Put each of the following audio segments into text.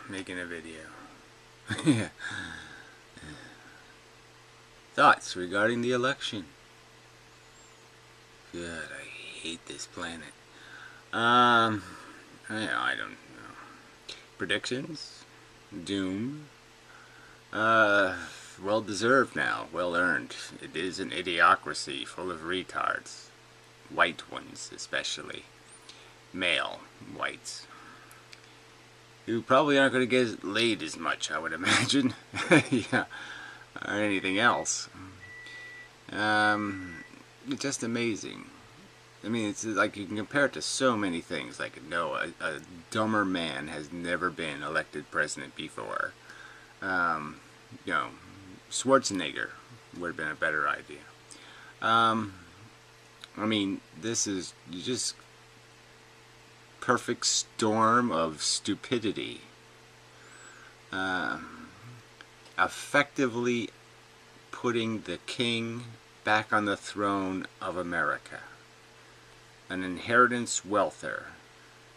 making a video. Thoughts regarding the election. God, I hate this planet. I don't know. Predictions? Doom? Well deserved now. Well earned. It is an idiocracy full of retards. White ones, especially. Male whites. Who probably aren't going to get laid as much, I would imagine. Yeah. Or anything else. It's just amazing. I mean, it's like you can compare it to so many things. Like, no, a dumber man has never been elected president before. You know, Schwarzenegger would have been a better idea. I mean, this is just perfect storm of stupidity. Effectively putting the king back on the throne of America. An inheritance wealther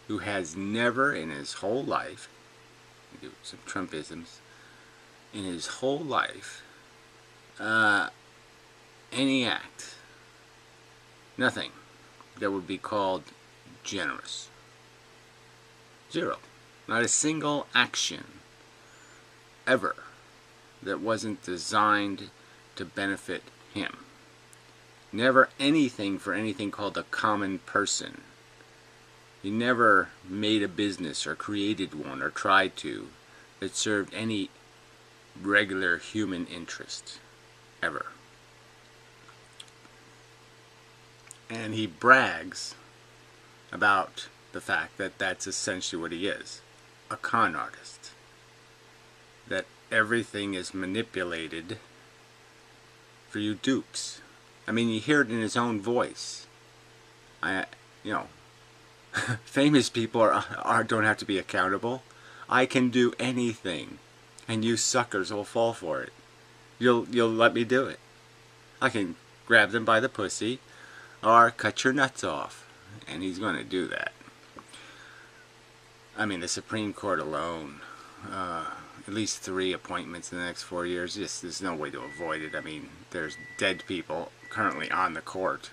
who has never in his whole life, do some Trumpisms, in his whole life, any act, nothing that would be called generous. Zero. Not a single action ever that wasn't designed to benefit him. Never anything for anything called a common person. He never made a business or created one or tried to that served any regular human interest. Ever. And he brags about the fact that that's essentially what he is. A con artist. That everything is manipulated for you dukes. I mean, you hear it in his own voice. Famous people don't have to be accountable. I can do anything, and you suckers will fall for it. You'll let me do it. I can grab them by the pussy, or cut your nuts off, and he's going to do that. I mean, the Supreme Court alone, at least 3 appointments in the next 4 years. Just, there's no way to avoid it. I mean, there's dead people currently on the court,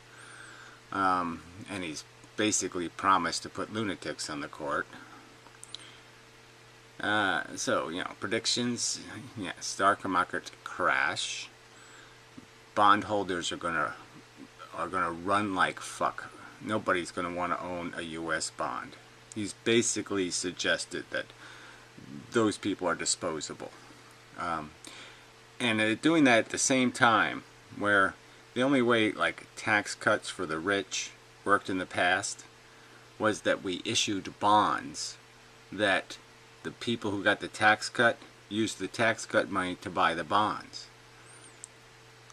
and he's basically promised to put lunatics on the court. So, predictions, yeah, stock market crash. Bondholders are gonna run like fuck. Nobody's gonna want to own a U.S. bond. He's basically suggested that those people are disposable. And doing that at the same time, where the only way like tax cuts for the rich worked in the past was that we issued bonds that the people who got the tax cut used the tax cut money to buy the bonds.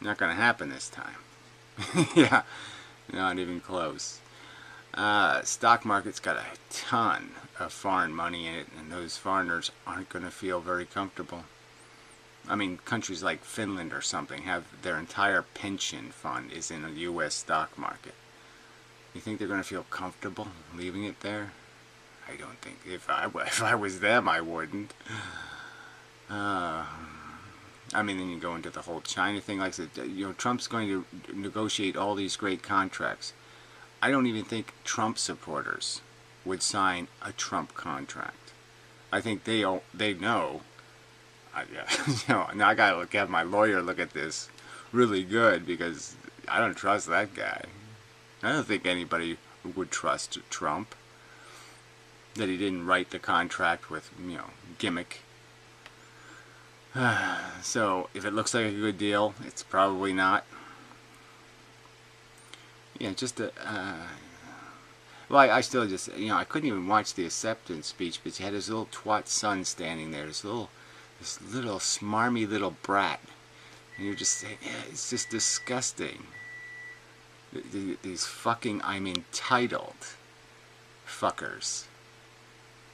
Not going to happen this time. Yeah, not even close. Stock market's got a ton of foreign money in it, and those foreigners aren't going to feel very comfortable. I mean, countries like Finland or something have their entire pension fund is in a U.S. stock market. You think they're going to feel comfortable leaving it there? I don't think. If I was them, I wouldn't. I mean, then you go into the whole China thing. Like I said, Trump's going to negotiate all these great contracts. I don't even think Trump supporters would sign a Trump contract. I think they know. Now I gotta have my lawyer look at this really good, because I don't trust that guy. I don't think anybody would trust Trump. That he didn't write the contract with, gimmick. So, if it looks like a good deal, it's probably not. Yeah, just well, I still just, I couldn't even watch the acceptance speech, but you had his little twat son standing there, this little smarmy little brat. And you're just saying, yeah, it's just disgusting. These fucking, I'm entitled fuckers.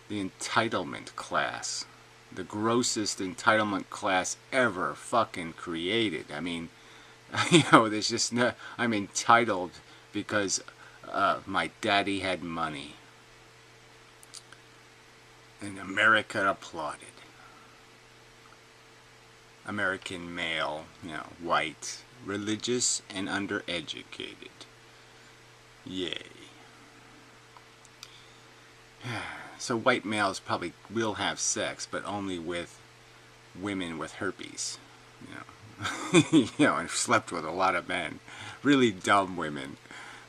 The entitlement class. The grossest entitlement class ever fucking created. I mean, there's just no, I'm entitled because my daddy had money. And America applauded. American male, white, religious, and undereducated. Yay. So white males probably will have sex, but only with women with herpes. And slept with a lot of men. Really dumb women.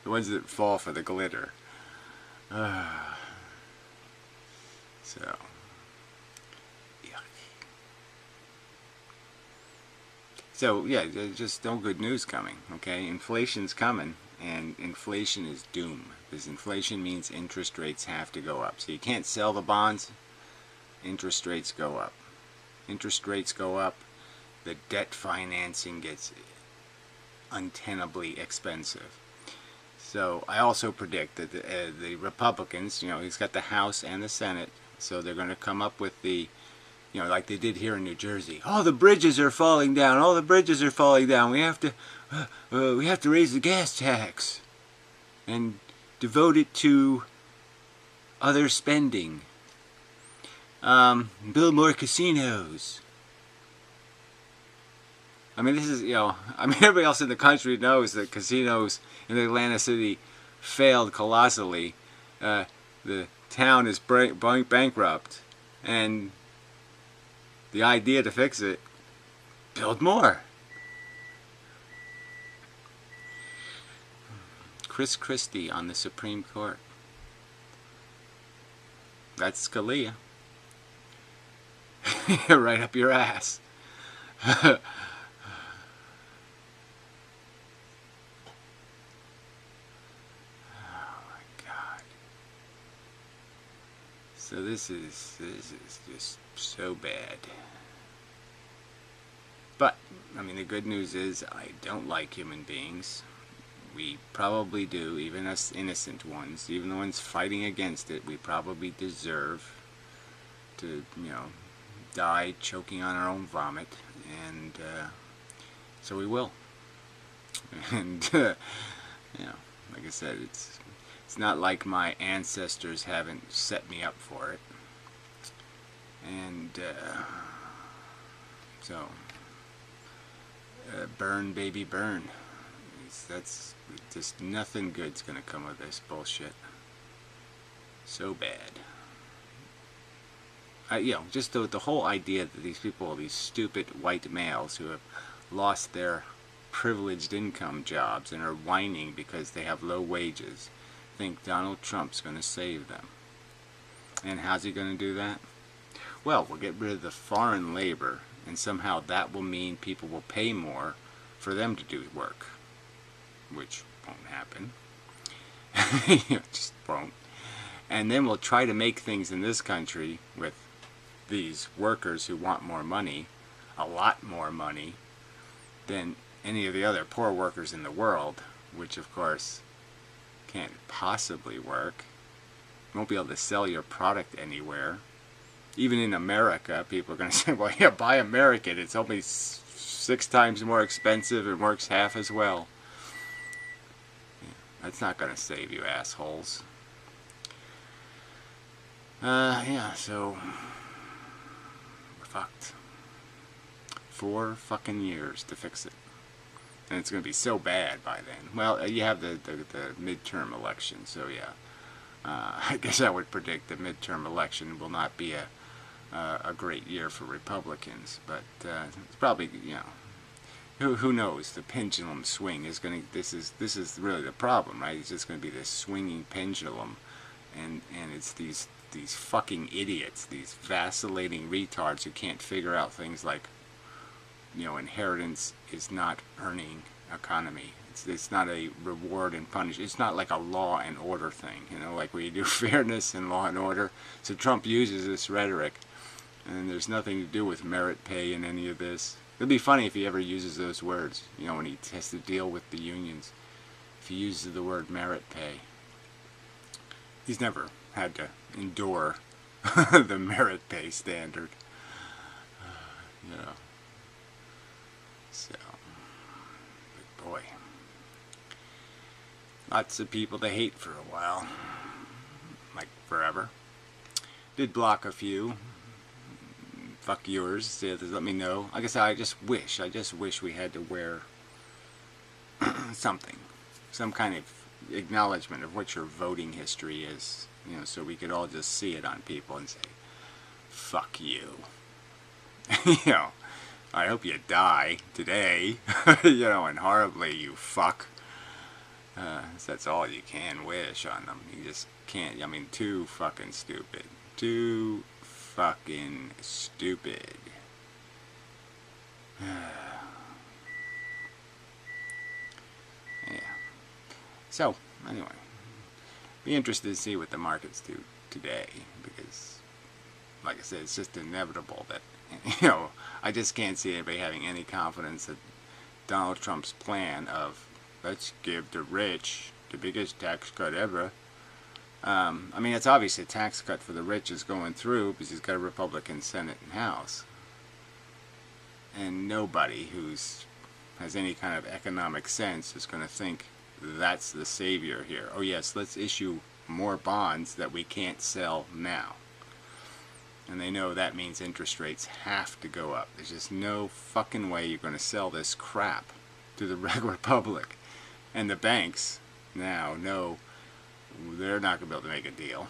The ones that fall for the glitter. So, yuck. So, yeah, just no good news coming, okay? Inflation's coming, and inflation is doom. Because inflation means interest rates have to go up. So you can't sell the bonds, interest rates go up. Interest rates go up, the debt financing gets untenably expensive. So I also predict that the Republicans, he's got the House and the Senate, so they're going to come up with the, like they did here in New Jersey. Oh, the bridges are falling down. Oh, the bridges are falling down. We have to raise the gas tax and devote it to other spending. Build more casinos. I mean, this is, everybody else in the country knows that casinos in Atlantic City failed colossally. The town is bankrupt, and the idea to fix it, build more. Chris Christie on the Supreme Court. That's Scalia. Right up your ass. Oh my God. So this is just so bad. But I mean, the good news is I don't like human beings. We probably do, even us innocent ones, even the ones fighting against it. We probably deserve to, die choking on our own vomit, and so we will. And like I said, it's not like my ancestors haven't set me up for it, and so burn, baby, burn. That's just nothing good's gonna come of this bullshit. So bad. Just the whole idea that these people, these stupid white males who have lost their privileged income jobs and are whining because they have low wages, think Donald Trump's going to save them. And how's he going to do that? Well, we'll get rid of the foreign labor, and somehow that will mean people will pay more for them to do work, which won't happen. Just won't. And then we'll try to make things in this country with these workers who want more money, a lot more money, than any of the other poor workers in the world, which of course can't possibly work. You won't be able to sell your product anywhere. Even in America, people are going to say, well, yeah, buy American. It's only 6 times more expensive and works half as well. Yeah, that's not going to save you, assholes. So we're fucked. 4 fucking years to fix it. And it's going to be so bad by then. Well, you have the midterm election, so yeah. I guess I would predict the midterm election will not be a great year for Republicans, but it's probably, who knows? The pendulum swing is going to. This is really the problem, right? It's just going to be this swinging pendulum, and it's these fucking idiots, these vacillating retards who can't figure out things like, inheritance is not earning economy. It's not a reward and punish. It's not like a law and order thing, like where you do fairness and law and order. So Trump uses this rhetoric, and there's nothing to do with merit pay in any of this. It'd be funny if he ever uses those words, when he has to deal with the unions. If he uses the word merit pay. He's never had to endure the merit pay standard. So, but boy, lots of people to hate for a while, like forever. Did block a few. Fuck yours. Let me know. Like I said, I just wish we had to wear something, some kind of acknowledgement of what your voting history is, you know, so we could all just see it on people and say, fuck you. You know, I hope you die today, you know, and horribly, you fuck. That's all you can wish on them. You just can't. I mean, too fucking stupid. Too fucking stupid. Yeah. So, anyway, be interested to see what the markets do today, because, like I said, it's just inevitable that, you know, I just can't see anybody having any confidence that Donald Trump's plan of, let's give the rich the biggest tax cut ever. I mean, it's obviously a tax cut for the rich is going through because he's got a Republican Senate and House. And nobody has any kind of economic sense is going to think that's the savior here. Oh yes, let's issue more bonds that we can't sell now. And they know that means interest rates have to go up. There's just no fucking way you're going to sell this crap to the regular public. And the banks now know they're not going to be able to make a deal.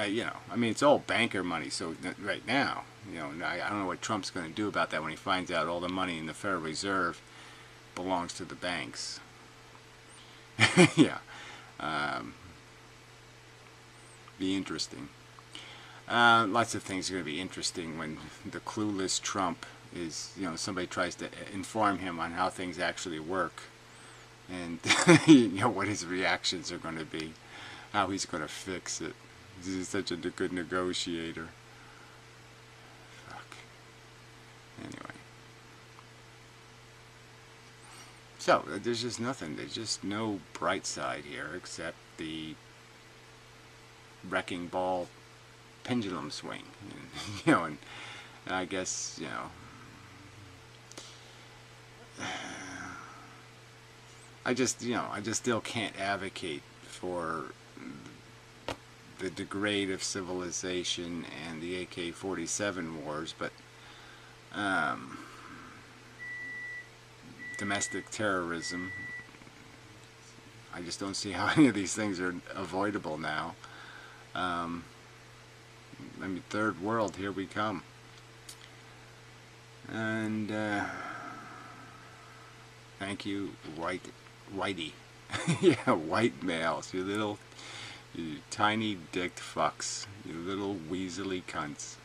You know, I mean, it's all banker money, so right now, you know, I don't know what Trump's going to do about that when he finds out all the money in the Federal Reserve belongs to the banks. Yeah. Be interesting. Lots of things are going to be interesting when the clueless Trump is, you know, somebody tries to inform him on how things actually work, and you know what his reactions are going to be, how he's going to fix it. He's such a good negotiator. Fuck. Anyway. So, there's just nothing. There's just no bright side here except the wrecking ball pendulum swing. And, you know, and I guess, you know, I just still can't advocate for the degrade of civilization and the AK-47 wars, but domestic terrorism, I just don't see how any of these things are avoidable now. I mean, third world, here we come. And thank you, whitey. Yeah, white males, you tiny dicked fucks, you little weaselly cunts,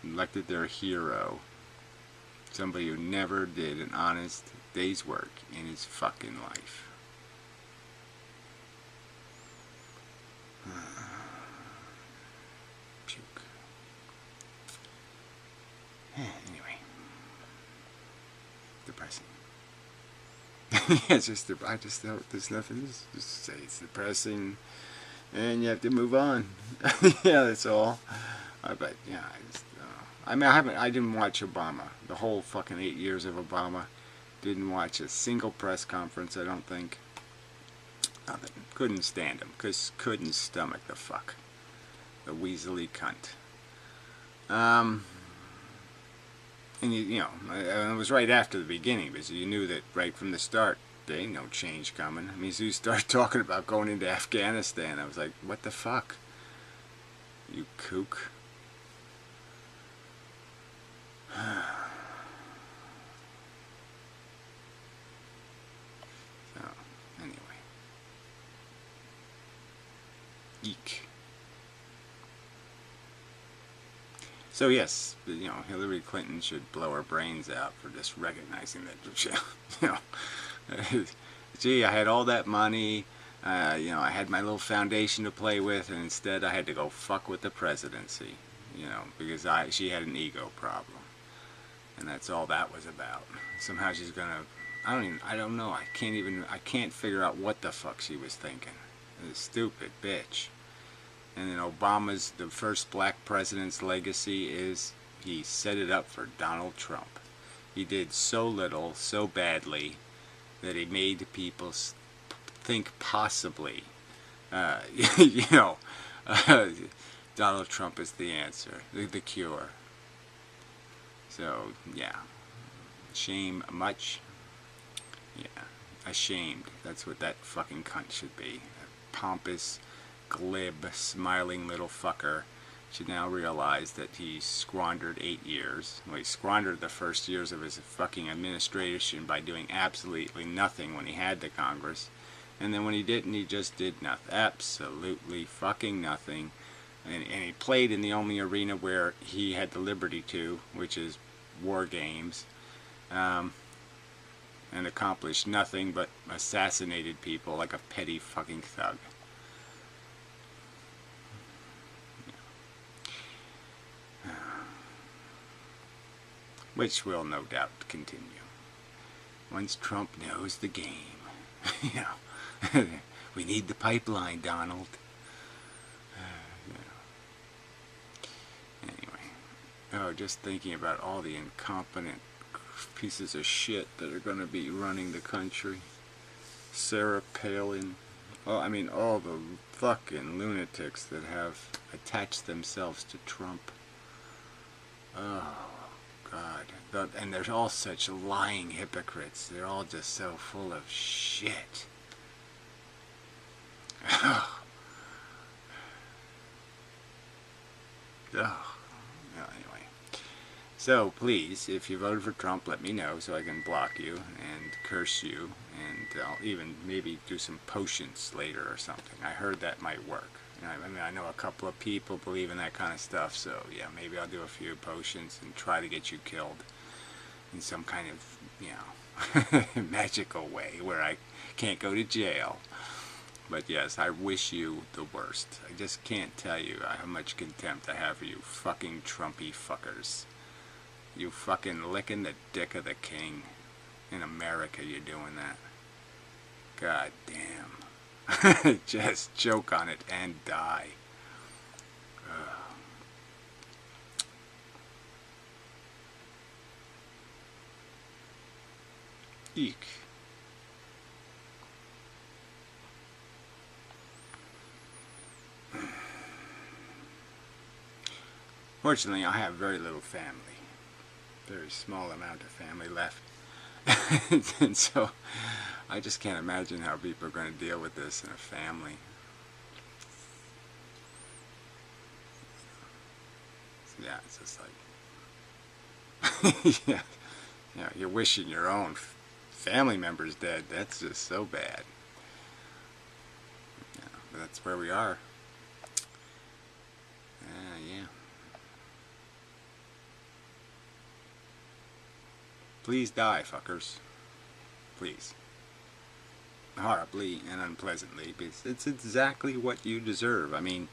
elected their hero, somebody who never did an honest day's work in his fucking life. Puke. Anyway, depressing. Yeah, it's just, I just don't, there's nothing, just say it's depressing, and you have to move on. Yeah, that's all. But, yeah, I mean, I didn't watch Obama, the whole fucking 8 years of Obama. Didn't watch a single press conference, I don't think. Nothing. Couldn't stand him, couldn't stomach the fuck. The weaselly cunt. And you know, it was right after the beginning, because you knew that right from the start, there ain't no change coming. I mean, so you start talking about going into Afghanistan, I was like, what the fuck? You kook. So, anyway. Eek. So yes, you know, Hillary Clinton should blow her brains out for just recognizing that, you know, gee, I had all that money, you know, I had my little foundation to play with, and instead I had to go fuck with the presidency, you know, because she had an ego problem, and that's all that was about. Somehow she's gonna, I don't know, I can't figure out what the fuck she was thinking. This stupid bitch. And then Obama's, the first black president's legacy is he set it up for Donald Trump. He did so little, so badly, that he made people think possibly, you know, Donald Trump is the answer, the cure. So, yeah. Shame much? Yeah. Ashamed. That's what that fucking cunt should be. A pompous, glib, smiling little fucker should now realize that he squandered 8 years. Well, he squandered the first years of his fucking administration by doing absolutely nothing when he had the Congress. And then when he didn't, he just did nothing. Absolutely fucking nothing. And he played in the only arena where he had the liberty to, which is war games. And accomplished nothing but assassinated people like a petty fucking thug. Which will no doubt continue. Once Trump knows the game. You know, we need the pipeline, Donald. Anyway. Oh, just thinking about all the incompetent pieces of shit that are going to be running the country. Sarah Palin. Oh, I mean, all the fucking lunatics that have attached themselves to Trump. Oh, God. And they're all such lying hypocrites. They're all just so full of shit. Oh. Oh. Well, anyway. So, please, if you voted for Trump, let me know so I can block you and curse you. And I'll even maybe do some potions later or something. I heard that might work. I mean, I know a couple of people believe in that kind of stuff, so yeah, maybe I'll do a few potions and try to get you killed in some kind of, you know, magical way where I can't go to jail. But yes, I wish you the worst. I just can't tell you how much contempt I have for you fucking Trumpy fuckers. You fucking licking the dick of the king. In America, you're doing that. God damn. Just choke on it and die. Eek. Fortunately, I have very little family. Very small amount of family left. And so I just can't imagine how people are going to deal with this in a family. Yeah, it's just like yeah, you're wishing your own family members dead. That's just so bad. Yeah, but that's where we are. Yeah. Please die, fuckers. Please. Horribly and unpleasantly, because it's exactly what you deserve. I mean,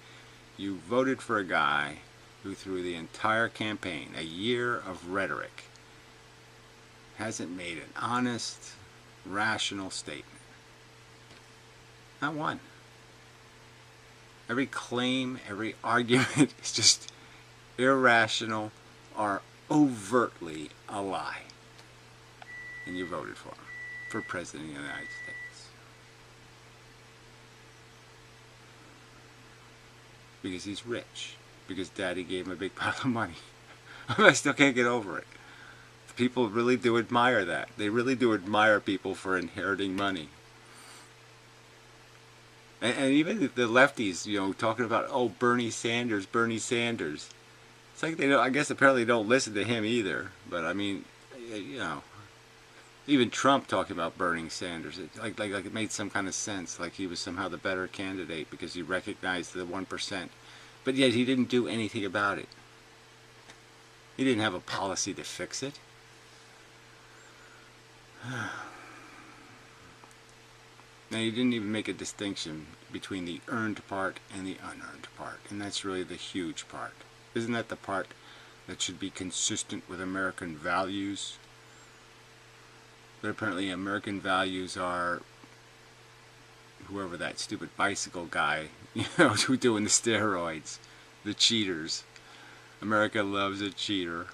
you voted for a guy who through the entire campaign, a year of rhetoric, hasn't made an honest, rational statement. Not one. Every claim, every argument is just irrational or overtly a lie. And you voted for him for President of the United States. Because he's rich. Because Daddy gave him a big pile of money. I still can't get over it. People really do admire that. They really do admire people for inheriting money. And even the lefties, you know, talking about, oh, Bernie Sanders, Bernie Sanders. It's like they don't, I guess apparently don't listen to him either. But I mean, you know, even Trump talking about Bernie Sanders, like it made some kind of sense, like he was somehow the better candidate because he recognized the 1%. But yet he didn't do anything about it. He didn't have a policy to fix it. Now, he didn't even make a distinction between the earned part and the unearned part. And that's really the huge part. Isn't that the part that should be consistent with American values? But apparently American values are whoever that stupid bicycle guy, you know, who's doing the steroids, the cheaters. America loves a cheater.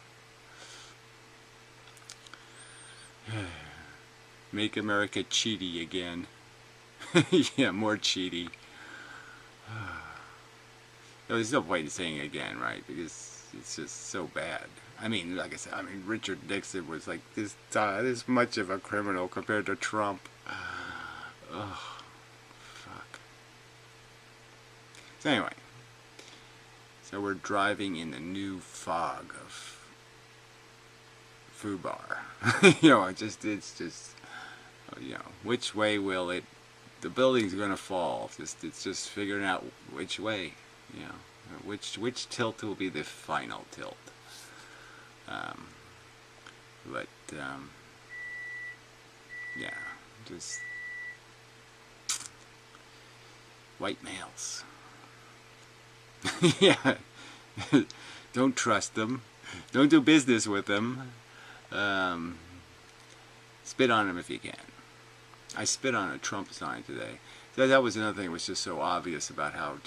Make America cheaty again. Yeah, more cheaty. there's no point in saying it again, right? Because it's just so bad. I mean, like I said, I mean, Richard Nixon was like this much of a criminal compared to Trump. Oh, fuck. So anyway, so we're driving in the new fog of FUBAR. You know, it's just, you know, which way will it? The building's gonna fall. It's just figuring out which way. You know, which tilt will be the final tilt. But yeah, just white males. Yeah, don't trust them. Don't do business with them. Spit on them if you can. I spit on a Trump sign today. That was another thing that was just so obvious about how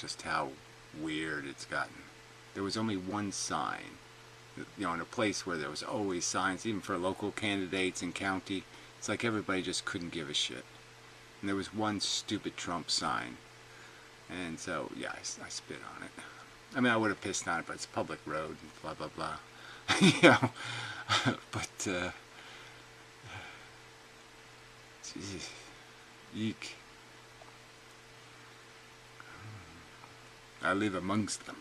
weird it's gotten. There was only one sign. You know, in a place where there was always signs, even for local candidates and county, it's like everybody just couldn't give a shit. And there was one stupid Trump sign. And so, yeah, I spit on it. I mean, I would have pissed on it, but it's a public road and blah, blah, blah. You know, but, geez, eek. I live amongst them.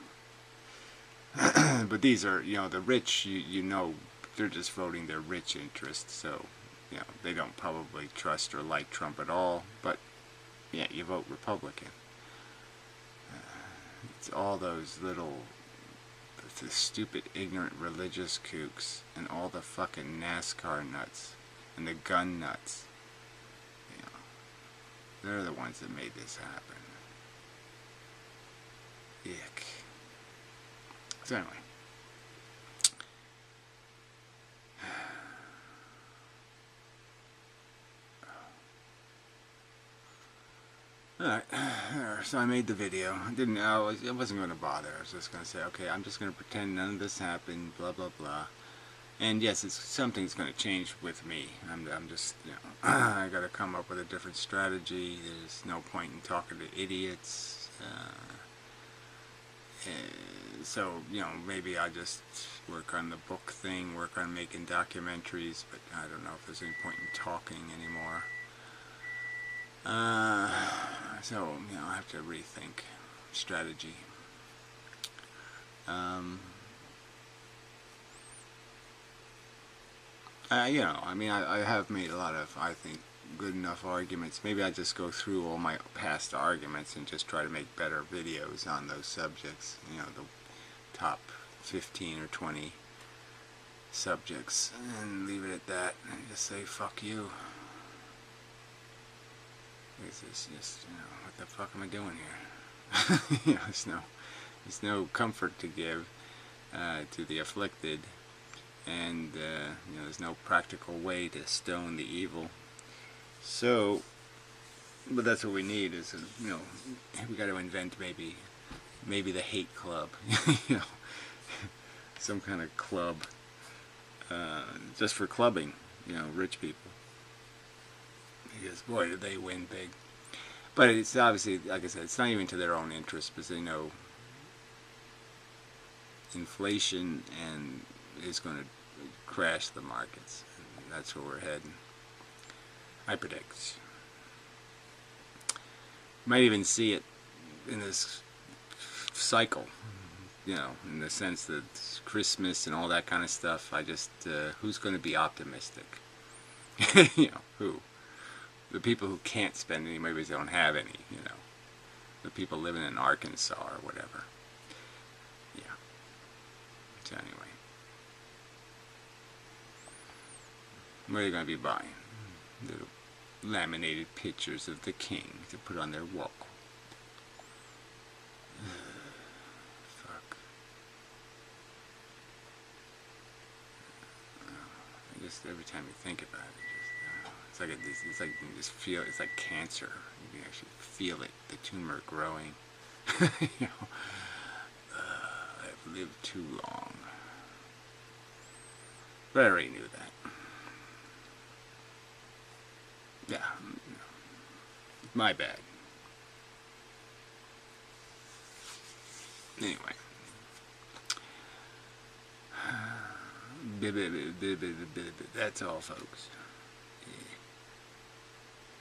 But these are, you know, the rich, you know, they're just voting their rich interests, so, you know, they don't probably trust or like Trump at all, but, yeah, you vote Republican. It's all those little, the stupid, ignorant religious kooks, and all the fucking NASCAR nuts, and the gun nuts. You know, they're the ones that made this happen. Yuck. So anyway. Alright, so I made the video. I wasn't going to bother. I was just going to say, okay, I'm just going to pretend none of this happened, blah, blah, blah. And yes, something's going to change with me. I'm just, you know, I got to come up with a different strategy. There's no point in talking to idiots. So, you know, maybe I'll just work on the book thing, work on making documentaries, but I don't know if there's any point in talking anymore. So, you know, I have to rethink strategy. You know, I mean, I have made a lot of, I think, good enough arguments. Maybe I just go through all my past arguments and just try to make better videos on those subjects. You know, the top 15 or 20 subjects, and leave it at that, and just say, fuck you. It's just, you know, what the fuck am I doing here? You know, there's no comfort to give to the afflicted, and you know, there's no practical way to stone the evil. So, but that's what we need is, you know, we got to invent maybe the hate club, you know, some kind of club just for clubbing, you know, rich people. Because boy, did they win big. But it's obviously, like I said, it's not even to their own interest, because they know inflation is going to crash the markets. And that's where we're heading. I predict. You might even see it in this cycle, you know, in the sense that Christmas and all that kind of stuff. I just, who's going to be optimistic? You know, who? The people who can't spend any, maybe they don't have any, you know. The people living in Arkansas or whatever. Yeah. So anyway. What are they going to be buying? Little laminated pictures of the king to put on their wall. Fuck. I just, every time you think about it, it's like you can just feel, it's like cancer. You can actually feel it, the tumor growing. You know, I've lived too long. But I already knew that. Yeah, my bad. Anyway. That's all, folks.